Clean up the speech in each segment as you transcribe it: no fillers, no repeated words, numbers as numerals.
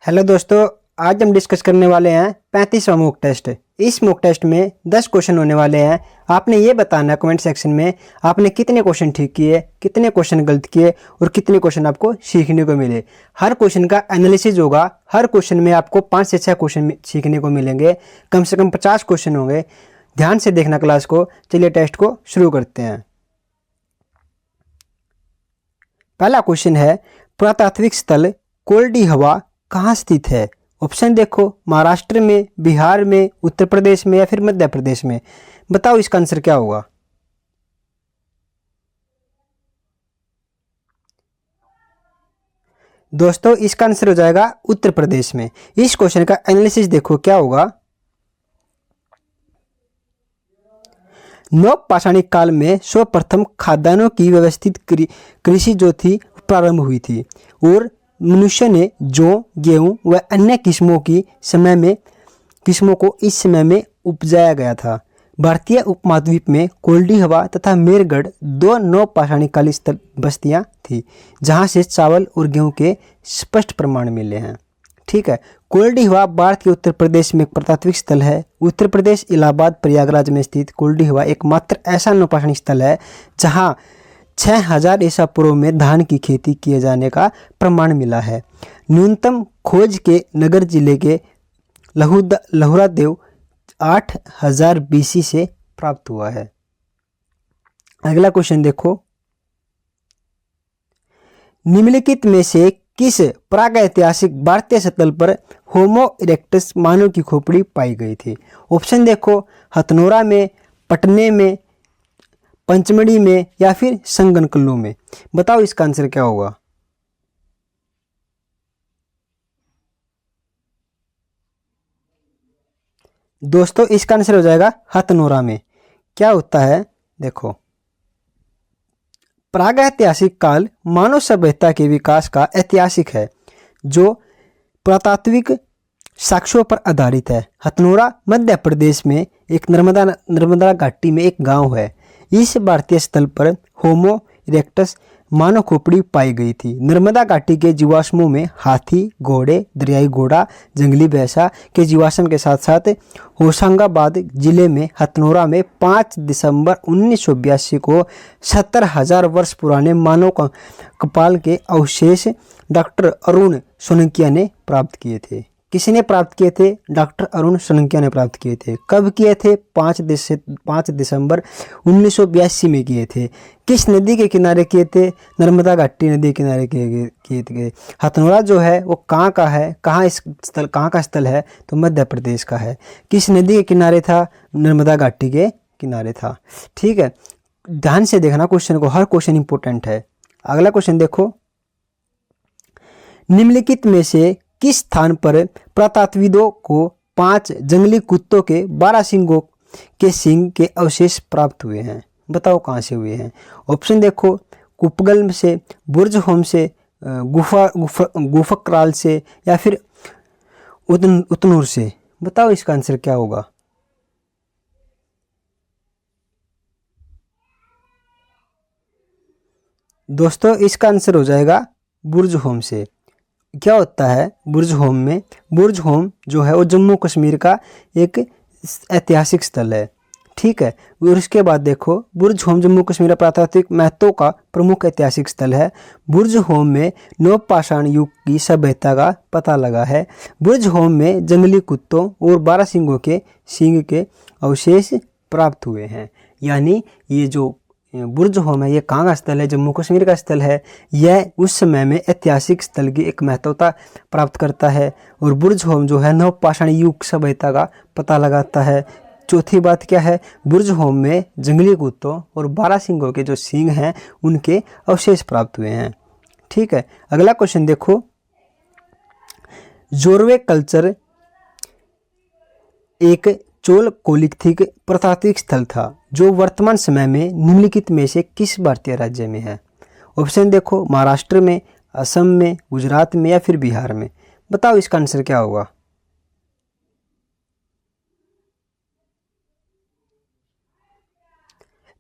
Hello दोस्तों, आज हम डिस्कस करने वाले हैं 35वां मॉक टेस्ट। इस मॉक टेस्ट में 10 क्वेश्चन होने वाले हैं। आपने ये बताना है कमेंट सेक्शन में आपने कितने क्वेश्चन ठीक किए, कितने क्वेश्चन गलत किए और कितने क्वेश्चन आपको सीखने को मिले। हर क्वेश्चन का एनालिसिस होगा। हर क्वेश्चन में आपको 5 से 6 क्वेश्चन सीखने को मिलेंगे। कम से कम 50 क्वेश्चन होंगे। ध्यान से देखना क्लास को। चलिए टेस्ट को शुरू करते हैं। पहला क्वेश्चन है, पुरातात्विक स्थल कोल्डी हवा कहाँ स्थित है? ऑप्शन देखो, महाराष्ट्र में, बिहार में, उत्तर प्रदेश में या फिर मध्य प्रदेश में। बताओ इसका आंसर क्या होगा। दोस्तों इसका आंसर हो जाएगा उत्तर प्रदेश में। इस क्वेश्चन का एनालिसिस देखो क्या होगा। नवपाषाणिक काल में सर्वप्रथम खाद्यान्नों की व्यवस्थित कृषि जो थी प्रारंभ हुई थी और मनुष्य ने जौ, गेहूं व अन्य किस्मों को इस समय में उपजाया गया था। भारतीय उपमहाद्वीप में कोल्डी हवा तथा मेरगढ़ दो नवपाषाणिक कालीन स्थल बस्तियां थी जहां से चावल और गेहूं के स्पष्ट प्रमाण मिले हैं। ठीक है, कोल्डी हवा भारत के उत्तर प्रदेश में एक पुरातात्विक स्थल है। उत्तर प्रदेश इलाहाबाद प्रयागराज में स्थित कोल्डी हवा एकमात्र ऐसा नवपाषाणिक स्थल है जहां 6000 ईसा पूर्व में धान की खेती किए जाने का प्रमाण मिला है। न्यूनतम खोज के नगर जिले के लहुरादेव 8000 BC से प्राप्त हुआ है। अगला क्वेश्चन देखो, निम्नलिखित में से किस प्रागैतिहासिक भारतीय स्थल पर होमो इरेक्टस मानव की खोपड़ी पाई गई थी? ऑप्शन देखो, हथनोरा में, पटने में, पंचमढ़ी में या फिर संगनकल्लू में। बताओ इसका आंसर क्या होगा। दोस्तों इसका आंसर हो जाएगा हथनोरा में। क्या होता है देखो, प्रागैतिहासिक काल मानव सभ्यता के विकास का ऐतिहासिक है जो पुरातात्विक साक्ष्यों पर आधारित है। हथनोरा मध्य प्रदेश में एक नर्मदा घाटी में एक गांव है। इस भारतीय स्थल पर होमो इरेक्टस मानव खोपड़ी पाई गई थी। नर्मदा घाटी के जीवाश्मों में हाथी, घोड़े, दरियाई घोड़ा, जंगली भैंसा के जीवाश्म के साथ साथ होशंगाबाद जिले में हथनोरा में 5 दिसंबर 1982 को 70,000 वर्ष पुराने मानव कपाल के अवशेष डॉक्टर अरुण सोनकिया ने प्राप्त किए थे। किसने प्राप्त किए थे? डॉक्टर अरुण सोनकिया ने प्राप्त किए थे। कब किए थे? 5 दिसंबर 1982 में किए थे। किस नदी के किनारे किए थे? नर्मदा घाटी नदी के किनारे किए थे। हथनोरा जो है वो कहाँ का है, कहाँ का स्थल है? तो मध्य प्रदेश का है। किस नदी के किनारे था? नर्मदा घाटी के किनारे था। ठीक है, ध्यान से देखना क्वेश्चन को, हर क्वेश्चन इंपॉर्टेंट है। अगला क्वेश्चन देखो, निम्नलिखित में से किस स्थान पर पुरातात्विदों को 5 जंगली कुत्तों के 12 सिंगों के सिंग के अवशेष प्राप्त हुए हैं? बताओ कहाँ से हुए हैं। ऑप्शन देखो, कुपगल से, बुर्ज होम से, गुफकराल से या फिर उतनूर से। बताओ इसका आंसर क्या होगा। दोस्तों इसका आंसर हो जाएगा बुर्ज होम से। क्या होता है बुर्ज होम में? बुर्ज होम जो है वो जम्मू कश्मीर का एक ऐतिहासिक स्थल है। ठीक है, और उसके बाद देखो, बुर्ज होम जम्मू कश्मीर पुरातात्विक महत्व का प्रमुख ऐतिहासिक स्थल है। बुर्ज होम में नवपाषाण युग की सभ्यता का पता लगा है। बुर्ज होम में जंगली कुत्तों और 12 सिंगों के सींग के अवशेष प्राप्त हुए हैं। यानी ये जो बुर्ज होम है ये कहाँ का स्थल है? जम्मू कश्मीर का स्थल है। यह उस समय में ऐतिहासिक स्थल की एक महत्वता प्राप्त करता है और बुर्ज होम जो है नवपाषाण युग सभ्यता का पता लगाता है। चौथी बात क्या है? बुर्ज होम में जंगली कुत्तों और 12 सिंगों के जो सींग हैं उनके अवशेष प्राप्त हुए हैं। ठीक है, अगला क्वेश्चन देखो, जोरवे कल्चर एक चोलकोलिथिक पुरातात्विक स्थल था जो वर्तमान समय में निम्नलिखित में से किस भारतीय राज्य में है? ऑप्शन देखो, महाराष्ट्र में, असम में, गुजरात में या फिर बिहार में। बताओ इसका आंसर क्या होगा।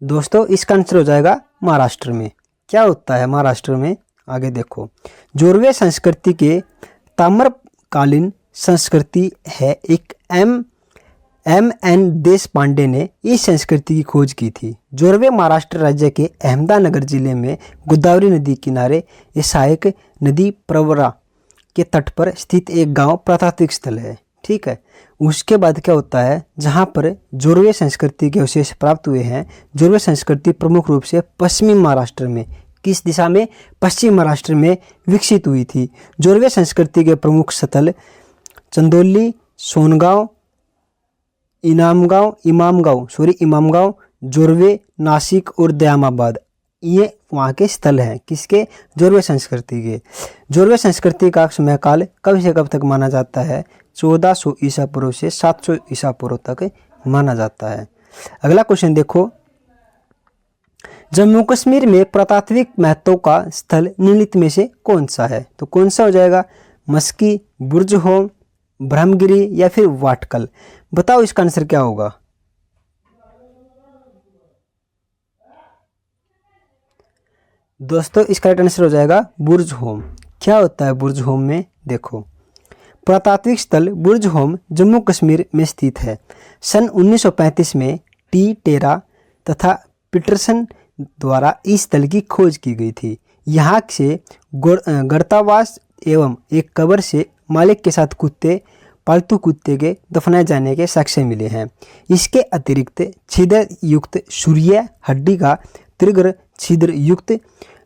दोस्तों इसका आंसर हो जाएगा महाराष्ट्र में। क्या होता है महाराष्ट्र में? आगे देखो, जोरवे संस्कृति के ताम्र कालीन संस्कृति है। एक एम एन देश पांडे ने इस संस्कृति की खोज की थी। जोरवे महाराष्ट्र राज्य के अहमदानगर जिले में गोदावरी नदी किनारे सहायक नदी प्रवरा के तट पर स्थित एक गांव पुरातात्विक स्थल है। ठीक है, उसके बाद क्या होता है, जहां पर जोरवे संस्कृति के अवशेष प्राप्त हुए हैं। जोरवे संस्कृति प्रमुख रूप से पश्चिमी महाराष्ट्र में, किस दिशा में, पश्चिम महाराष्ट्र में विकसित हुई थी। जोरवे संस्कृति के प्रमुख स्थल चंदौली, सोनगांव, इमामगांव, जोरवे, नासिक और दयामाबाद, ये वहाँ के स्थल हैं। किसके? जोरवे संस्कृति के। जोरवे संस्कृति का समयकाल कब से कब तक माना जाता है? 1400 ईसा पूर्व से 700 ईसा पूर्व तक माना जाता है। अगला क्वेश्चन देखो, जम्मू कश्मीर में पुरातात्विक महत्व का स्थल निम्नलिखित में से कौन सा है? तो कौन सा हो जाएगा? मस्की, बुर्ज होम, ब्रह्मगिरी या फिर वाटकल? बताओ इसका आंसर क्या होगा। दोस्तों इसका राइट आंसर हो जाएगा बुर्ज होम। क्या होता है बुर्ज होम में? देखो, पुरातात्विक स्थल बुर्ज होम जम्मू कश्मीर में स्थित है। सन 1935 में टी टेरा तथा पीटरसन द्वारा इस स्थल की खोज की गई थी। यहाँ से गर्तावास एवं एक कब्र से मालिक के साथ पालतू कुत्ते के दफनाए जाने के साक्ष्य मिले हैं। इसके अतिरिक्त छिद्र युक्त सूर्य हड्डी का त्रिग्र छिद्र युक्त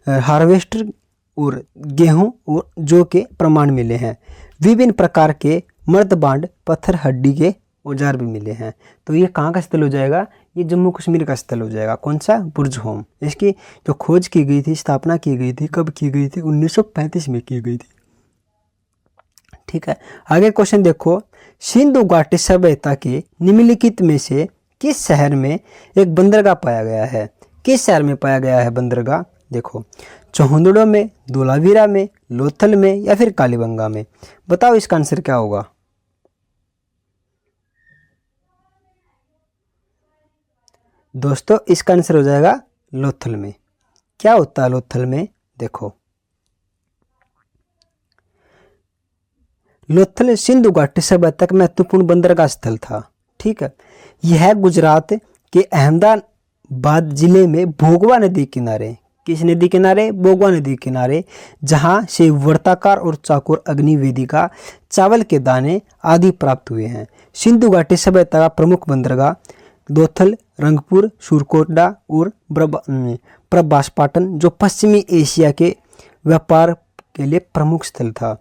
हार्वेस्टर और गेहूं और जौ के प्रमाण मिले हैं। विभिन्न प्रकार के मर्दबांड पत्थर हड्डी के औजार भी मिले हैं। तो ये कहाँ का स्थल हो जाएगा? ये जम्मू कश्मीर का स्थल हो जाएगा। कौन सा? बुर्ज होम। इसकी जो खोज की गई थी, स्थापना की गई थी, कब की गई थी? 1935 में की गई थी। ठीक है, आगे क्वेश्चन देखो, सिंधु घाटी सभ्यता के निम्नलिखित में से किस शहर में एक बंदरगाह पाया गया है? किस शहर में पाया गया है बंदरगाह? देखो, चौहंदड़ो में, धोलावीरा में, लोथल में या फिर कालीबंगा में? बताओ इसका आंसर क्या होगा। दोस्तों इसका आंसर हो जाएगा लोथल में। क्या होता है लोथल में? देखो, लोथल सिंधु घाटी सभ्यता का महत्वपूर्ण बंदरगाह स्थल था। ठीक है, यह गुजरात के अहमदाबाद जिले में भोगवा नदी किनारे, किस नदी किनारे? भोगवा नदी किनारे, जहां से वर्ताकार और चाकोर अग्नि वेदिका, चावल के दाने आदि प्राप्त हुए हैं। सिंधु घाटी सभ्यता का प्रमुख बंदरगाह लोथल, रंगपुर, सुरकोटडा और प्रभासपाटन जो पश्चिमी एशिया के व्यापार के लिए प्रमुख स्थल था।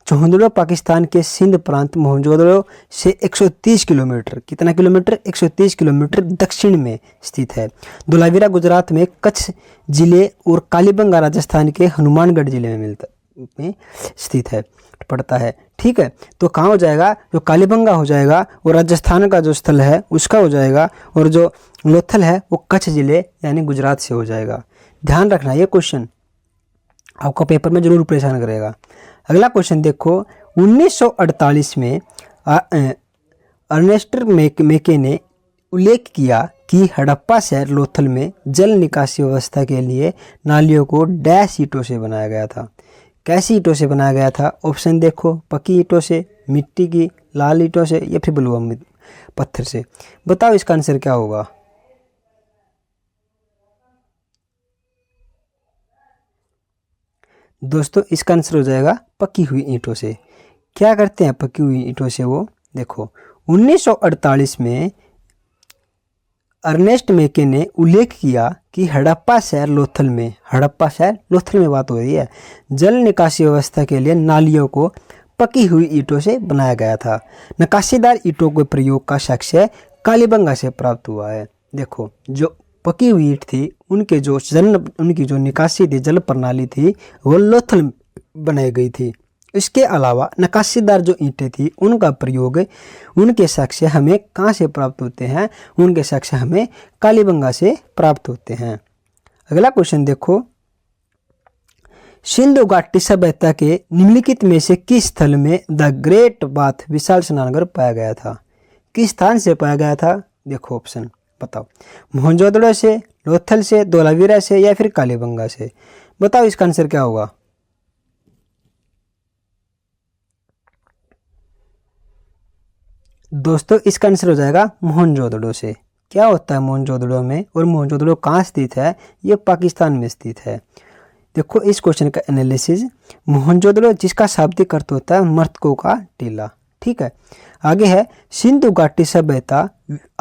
चौहंदड़ो पाकिस्तान के सिंध प्रांत मोहनजोदड़ो से 130 किलोमीटर, कितना किलोमीटर? 130 किलोमीटर दक्षिण में स्थित है। धोलावीरा गुजरात में कच्छ जिले और कालीबंगा राजस्थान के हनुमानगढ़ जिले में स्थित है, पड़ता है। ठीक है, तो कहाँ हो जाएगा? जो कालीबंगा हो जाएगा वो राजस्थान का जो स्थल है उसका हो जाएगा, और जो लोथल है वो कच्छ जिले यानी गुजरात से हो जाएगा। ध्यान रखना, ये क्वेश्चन आपको पेपर में जरूर परेशान करेगा। अगला क्वेश्चन देखो, 1948 में अर्नेस्ट मेके ने उल्लेख किया कि हड़प्पा शहर लोथल में जल निकासी व्यवस्था के लिए नालियों को डैश ईंटों से बनाया गया था। कैसी ईंटों से बनाया गया था? ऑप्शन देखो, पक्की ईंटों से, मिट्टी की, लाल ईंटों से या फिर बलुआ पत्थर से? बताओ इसका आंसर क्या होगा। दोस्तों इसका आंसर हो जाएगा पकी हुई ईंटों से। क्या करते हैं पकी हुई ईंटों से वो? देखो, 1948 में अर्नेस्ट मेके ने उल्लेख किया कि हड़प्पा शहर लोथल में बात हो रही है, जल निकासी व्यवस्था के लिए नालियों को पकी हुई ईंटों से बनाया गया था। नकाशीदार ईंटों के प्रयोग का साक्ष्य कालीबंगा से प्राप्त हुआ है। देखो, जो पकी हुई ईंट थी उनकी जो निकासी थी, जल प्रणाली थी, वो लोथल बनाई गई थी। इसके अलावा नकाशीदार जो ईंटें थी उनका प्रयोग, उनके साक्ष्य हमें कहाँ से प्राप्त होते हैं? उनके साक्ष्य हमें कालीबंगा से प्राप्त होते हैं। अगला क्वेश्चन देखो, सिंधु घाटी सभ्यता के निम्नलिखित में से किस स्थल में द ग्रेट बाथ विशाल स्नानघर पाया गया था? किस स्थान से पाया गया था? देखो ऑप्शन बताओ, मोहनजोदड़ो से, लोथल से, धोलावीरा से या फिर कालीबंगा से? बताओ इसका आंसर क्या होगा। दोस्तों इसका आंसर हो जाएगा मोहनजोदड़ो से। क्या होता है मोहनजोदड़ो में और मोहनजोदड़ो कहाँ स्थित है? ये पाकिस्तान में स्थित है। देखो इस क्वेश्चन का एनालिसिस, मोहनजोदड़ो जिसका शाब्दिक अर्थ होता है मृतकों का टीला। ठीक है, आगे है सिंधु घाटी सभ्यता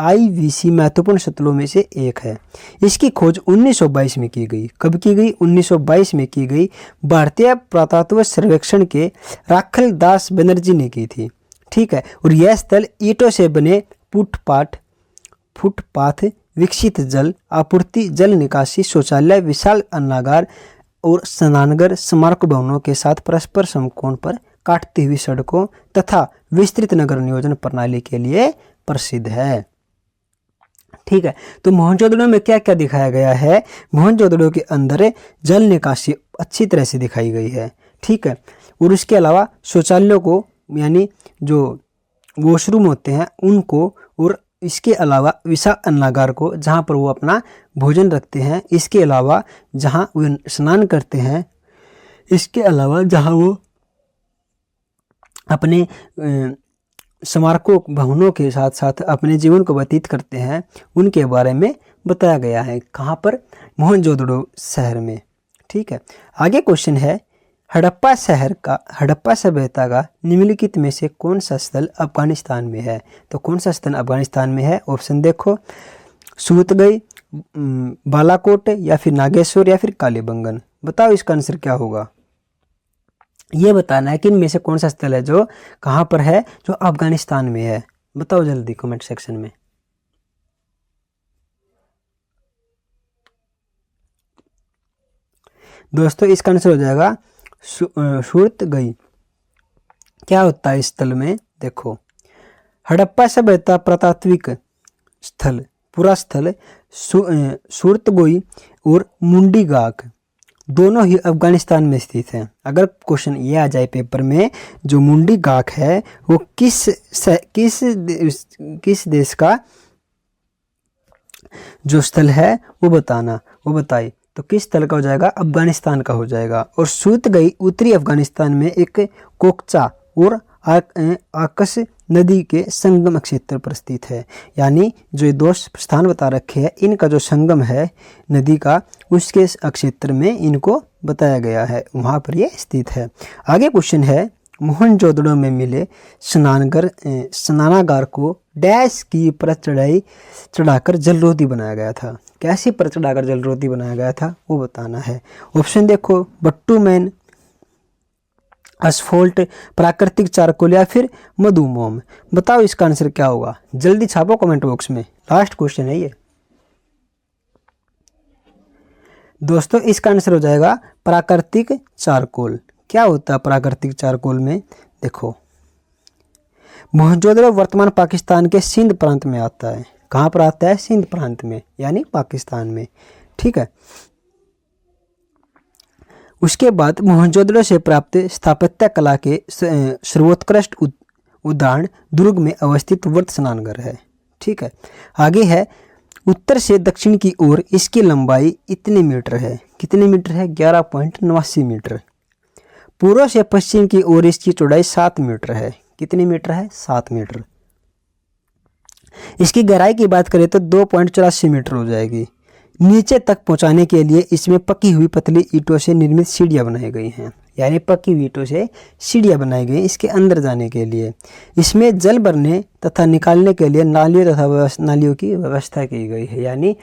IVC महत्वपूर्ण स्थलों में से एक है। इसकी खोज 1922 में की गई। कब की गई? 1922 में की गई। भारतीय पुरातत्व सर्वेक्षण के राखल दास बनर्जी ने की थी। ठीक है, और यह स्थल ईंटों से बने फुटपाथ, विकसित जल आपूर्ति, जल निकासी, शौचालय, विशाल अन्नागार और स्नानघर, स्मारक भवनों के साथ परस्पर समकोण पर काटती हुई सड़कों तथा विस्तृत नगर नियोजन प्रणाली के लिए प्रसिद्ध है। ठीक है, तो मोहनजोदड़ो में क्या क्या दिखाया गया है? मोहनजोदड़ो के अंदर जल निकासी अच्छी तरह से दिखाई गई है। ठीक है, और उसके अलावा शौचालयों को, यानी जो वॉशरूम होते हैं उनको, और इसके अलावा विशाल अन्नागार को जहाँ पर वो अपना भोजन रखते हैं, इसके अलावा जहाँ वो स्नान करते हैं, इसके अलावा जहाँ वो अपने स्मारकों भवनों के साथ साथ अपने जीवन को व्यतीत करते हैं, उनके बारे में बताया गया है। कहाँ पर? मोहनजोदड़ो शहर में। ठीक है, आगे क्वेश्चन है हड़प्पा सभ्यता का निम्नलिखित में से कौन सा स्थल अफगानिस्तान में है? तो कौन सा स्थल अफगानिस्तान में है? ऑप्शन देखो, सूतगई, बालाकोट, या फिर नागेश्वर, या फिर कालीबंगन। बताओ इसका आंसर क्या होगा? ये बताना है कि इनमें से कौन सा स्थल है जो कहाँ पर है, जो अफगानिस्तान में है। बताओ जल्दी कमेंट सेक्शन में। दोस्तों इसका आंसर हो जाएगा सूरतगई। क्या होता है इस स्थल में? देखो, हड़प्पा सभ्यता पुरातात्विक स्थल, पूरा स्थल सूरतगोई और मुंडीगाक दोनों ही अफगानिस्तान में स्थित हैं। अगर क्वेश्चन ये आ जाए पेपर में, जो मुंडीगाक है वो किस देश का जो स्थल है वो बताना, वो बताए तो किस स्थल का हो जाएगा? अफगानिस्तान का हो जाएगा। और सूतगई उत्तरी अफगानिस्तान में एक कोकचा और आकस नदी के संगम क्षेत्र पर स्थित है। यानी जो दो स्थान बता रखे हैं, इनका जो संगम है नदी का, उसके क्षेत्र में इनको बताया गया है, वहाँ पर ये स्थित है। आगे क्वेश्चन है मोहनजोदड़ो में मिले स्नानागार को डैश की परत चढ़ाकर जलरोधी बनाया गया था। कैसी परत चढ़ाकर जलरोधी बनाया गया था वो बताना है। ऑप्शन देखो, बट्टूमैन, असफोल्ट, प्राकृतिक चारकोल, या फिर मधुमोम। बताओ इसका आंसर क्या होगा? जल्दी छापो कमेंट बॉक्स में, लास्ट क्वेश्चन है ये। दोस्तों इसका आंसर हो जाएगा प्राकृतिक चारकोल। क्या होता है प्राकृतिक चारकोल में? देखो, मोहनजोदड़ो वर्तमान पाकिस्तान के सिंध प्रांत में आता है। कहाँ पर आता है? सिंध प्रांत में, यानी पाकिस्तान में। ठीक है, उसके बाद मोहनजोदड़ो से प्राप्त स्थापत्य कला के सर्वोत्कृष्ट उदाहरण दुर्ग में अवस्थित वर्त स्नानघर है। ठीक है, आगे है उत्तर से दक्षिण की ओर इसकी लंबाई इतने मीटर है। कितने मीटर है? 11.89 मीटर। पूर्व से पश्चिम की ओर इसकी चौड़ाई 7 मीटर है। कितने मीटर है? 7 मीटर। इसकी गहराई की बात करें तो 2.84 मीटर हो जाएगी। नीचे तक पहुंचाने के लिए इसमें पकी हुई पतली ईंटों से निर्मित सीढ़ियां बनाई गई हैं। यानी पकी हुई ईंटों से सीढ़ियां बनाई गई इसके अंदर जाने के लिए। इसमें जल भरने तथा निकालने के लिए नालियों की व्यवस्था की गई है, यानी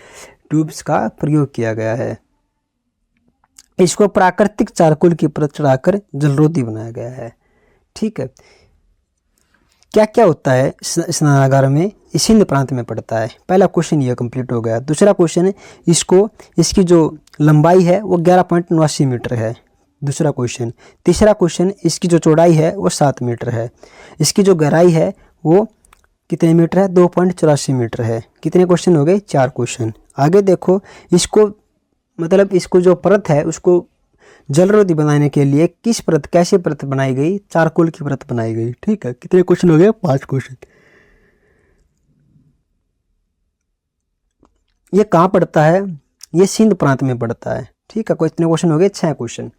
ट्यूब्स का प्रयोग किया गया है। इसको प्राकृतिक चारकोल की परत चढ़ाकर जलरोधी बनाया गया है। ठीक है, क्या क्या होता है स्नानागार में? सिंध प्रांत में पड़ता है। पहला क्वेश्चन ये कंप्लीट हो गया। दूसरा क्वेश्चन, इसकी जो लंबाई है वो 11.89 मीटर है। दूसरा क्वेश्चन। तीसरा क्वेश्चन, इसकी जो चौड़ाई है वो 7 मीटर है। इसकी जो गहराई है वो कितने मीटर है? 2.84 मीटर है। कितने क्वेश्चन हो गए? 4 क्वेश्चन। आगे देखो, इसको जो परत है उसको जलरोधी बनाने के लिए कैसे परत बनाई गई? चारकोल की परत बनाई गई। ठीक है, कितने क्वेश्चन हो गए? 5 क्वेश्चन। ये कहाँ पड़ता है? ये सिंध प्रांत में पड़ता है। ठीक है, कितने क्वेश्चन हो गए? 6 क्वेश्चन।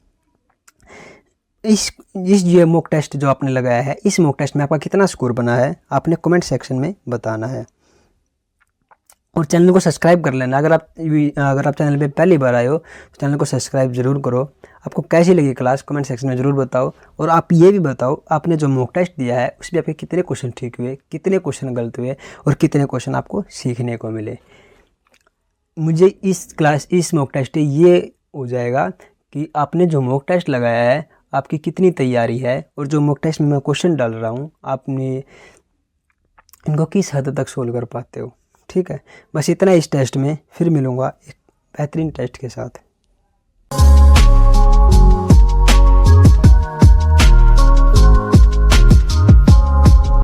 इस ये मॉक टेस्ट जो आपने लगाया है, इस मॉक टेस्ट में आपका कितना स्कोर बना है आपने कमेंट सेक्शन में बताना है। और चैनल को सब्सक्राइब कर लेना। अगर आप चैनल पे पहली बार आए हो तो चैनल को सब्सक्राइब ज़रूर करो। आपको कैसी लगी क्लास कमेंट सेक्शन में ज़रूर बताओ। और आप ये भी बताओ आपने जो मॉक टेस्ट दिया है उसमें आपके कितने क्वेश्चन ठीक हुए, कितने क्वेश्चन गलत हुए और कितने क्वेश्चन आपको सीखने को मिले। मुझे इस मॉक टेस्ट से ये हो जाएगा कि आपने जो मॉक टेस्ट लगाया है आपकी कितनी तैयारी है, और जो मॉक टेस्ट में मैं क्वेश्चन डाल रहा हूँ आपने इनको किस हद तक सोल्व कर पाते हो। ठीक है, बस इतना इस टेस्ट में। फिर मिलूँगा एक बेहतरीन टेस्ट के साथ।